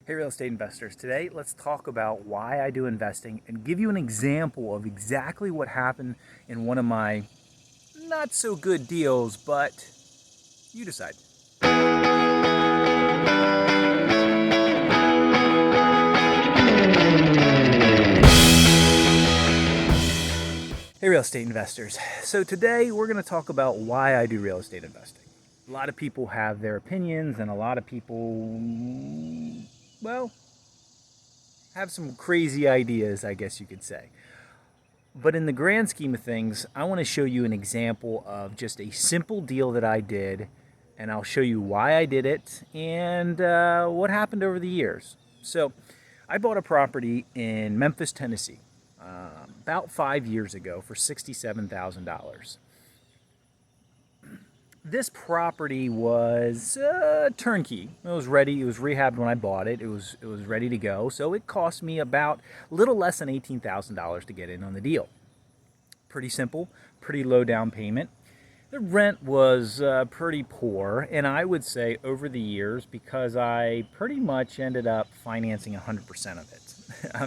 Hey real estate investors, today let's talk about why I do investing and give you an example of exactly what happened in one of my not so good deals, but you decide. Hey real estate investors, so today we're going to talk about why I do real estate investing. A lot of people have their opinions and a lot of people, well, have some crazy ideas, I guess you could say. But in the grand scheme of things, I want to show you an example of just a simple deal that I did, and I'll show you why I did it and what happened over the years. So, I bought a property in Memphis, Tennessee, about 5 years ago for $67,000. This property was turnkey. It was ready. It was rehabbed when I bought it. It was ready to go. So it cost me about a little less than $18,000 to get in on the deal. Pretty simple, pretty low down payment. The rent was pretty poor, and I would say over the years, because I pretty much ended up financing 100% of it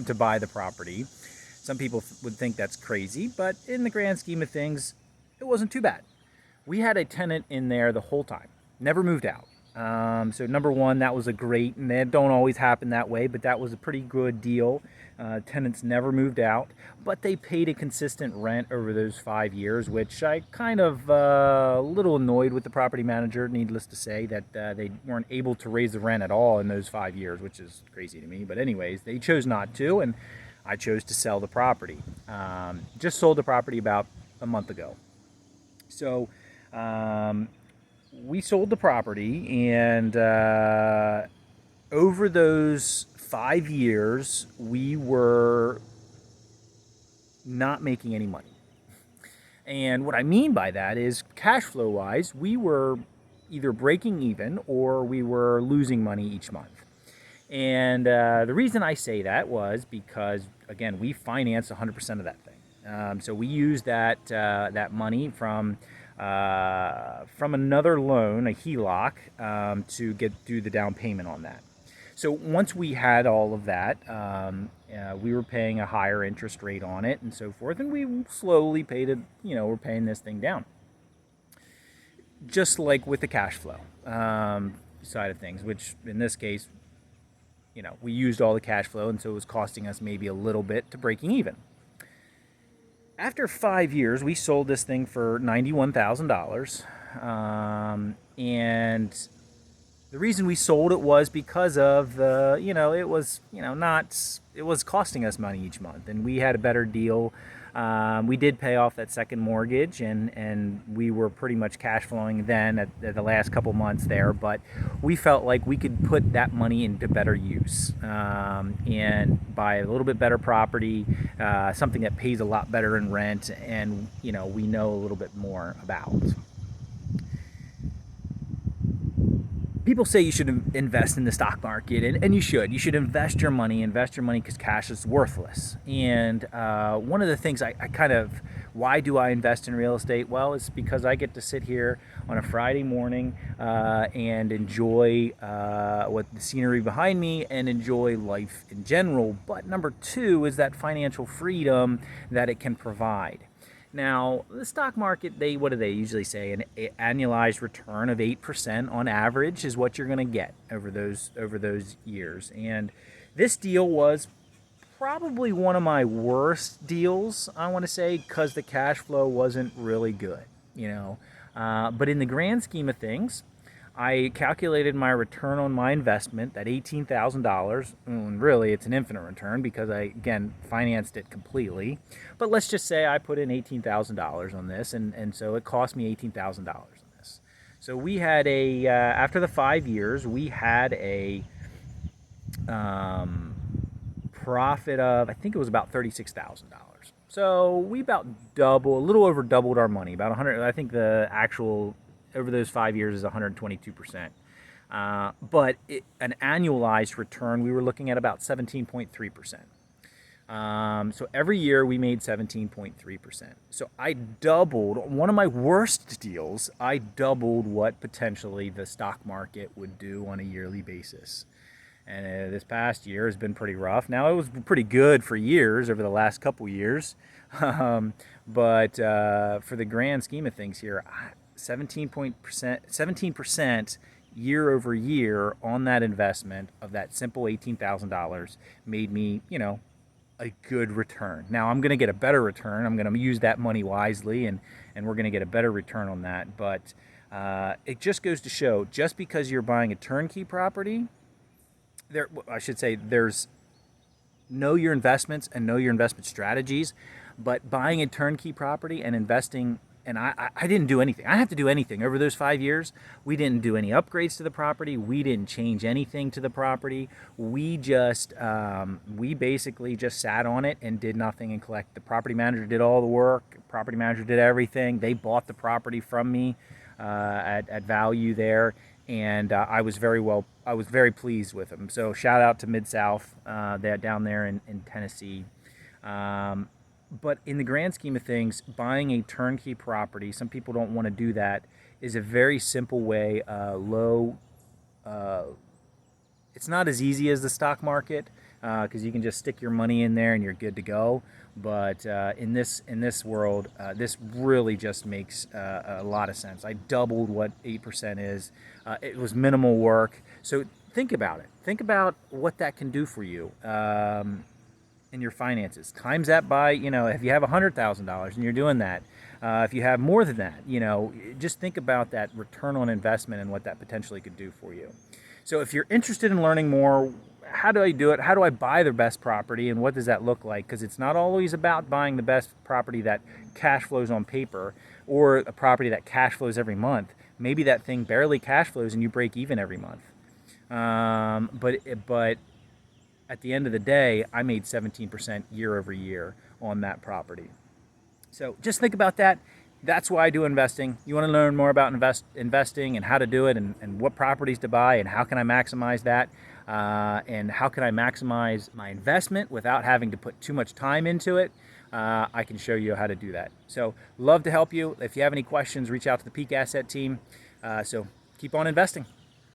to buy the property. Some people would think that's crazy, but in the grand scheme of things, it wasn't too bad. We had a tenant in there the whole time, never moved out. So number one, that was a great, and they don't always happen that way, but that was a pretty good deal. Tenants never moved out, but they paid a consistent rent over those 5 years, which I kind of a little annoyed with the property manager, needless to say, that they weren't able to raise the rent at all in those 5 years, which is crazy to me. But anyways, they chose not to, and I chose to sell the property. Just sold the property about a month ago. So we sold the property, and over those 5 years, we were not making any money. And what I mean by that is cash flow wise, we were either breaking even or we were losing money each month. And the reason I say that was because, again, we financed 100% of that thing. So we used that money from another loan, a HELOC, to do the down payment on that. So once we had all of that, we were paying a higher interest rate on it and so forth, and we slowly paid it. We're paying this thing down. Just like with the cash flow side of things, which in this case, we used all the cash flow, and so it was costing us maybe a little bit to breaking even. After 5 years, we sold this thing for $91,000, and the reason we sold it was because of it was costing us money each month, and we had a better deal. We did pay off that second mortgage, and we were pretty much cash flowing then at the last couple months there, but we felt like we could put that money into better use and buy a little bit better property, something that pays a lot better in rent, and we know a little bit more about. People say you should invest in the stock market, and you should invest your money because cash is worthless. And one of the things why do I invest in real estate? Well, it's because I get to sit here on a Friday morning and enjoy what the scenery behind me and enjoy life in general. But number two is that financial freedom that it can provide. Now, the stock market, what do they usually say? An annualized return of 8% on average is what you're going to get over those years. And this deal was probably one of my worst deals, I want to say, because the cash flow wasn't really good, But in the grand scheme of things, I calculated my return on my investment, that $18,000, and really it's an infinite return because I, again, financed it completely. But let's just say I put in $18,000 on this, and so it cost me $18,000 on this. So we had after the 5 years, we had a profit of, I think it was about $36,000. So we a little over doubled our money, about 100. I think the actual over those 5 years is 122%. But an annualized return, we were looking at about 17.3%. So every year we made 17.3%. So I doubled, one of my worst deals, I doubled what potentially the stock market would do on a yearly basis. And this past year has been pretty rough. Now, it was pretty good for years over the last couple years. But for the grand scheme of things here, 17% year over year on that investment of that simple $18,000 made me, a good return. Now I'm going to get a better return. I'm going to use that money wisely, and we're going to get a better return on that. But it just goes to show, just because you're buying a turnkey property, I should say, there's know your investments and know your investment strategies. But buying a turnkey property and investing, and I didn't do anything. I didn't have to do anything over those 5 years. We didn't do any upgrades to the property. We didn't change anything to the property. We basically just sat on it and did nothing and collect. The property manager did all the work. Property manager did everything. They bought the property from me at value there, and I was very pleased with them. So shout out to Mid-South, they're down there in Tennessee. But in the grand scheme of things, buying a turnkey property, some people don't want to do that, is a very simple way, it's not as easy as the stock market, because you can just stick your money in there and you're good to go. But in this world, this really just makes a lot of sense. I doubled what 8% is. It was minimal work. So think about it. Think about what that can do for you. In your finances, times that by, if you have $100,000 and you're doing that, if you have more than that, just think about that return on investment and what that potentially could do for you. So if you're interested in learning more, how do I do it? How do I buy the best property, and what does that look like? Because it's not always about buying the best property that cash flows on paper, or a property that cash flows every month. Maybe that thing barely cash flows and you break even every month. But at the end of the day, I made 17% year over year on that property. So just think about that. That's why I do investing. You want to learn more about investing and how to do it, and what properties to buy, and how can I maximize that, and how can I maximize my investment without having to put too much time into it. I can show you how to do that. So love to help you. If you have any questions, reach out to the Peak Asset team. So keep on investing.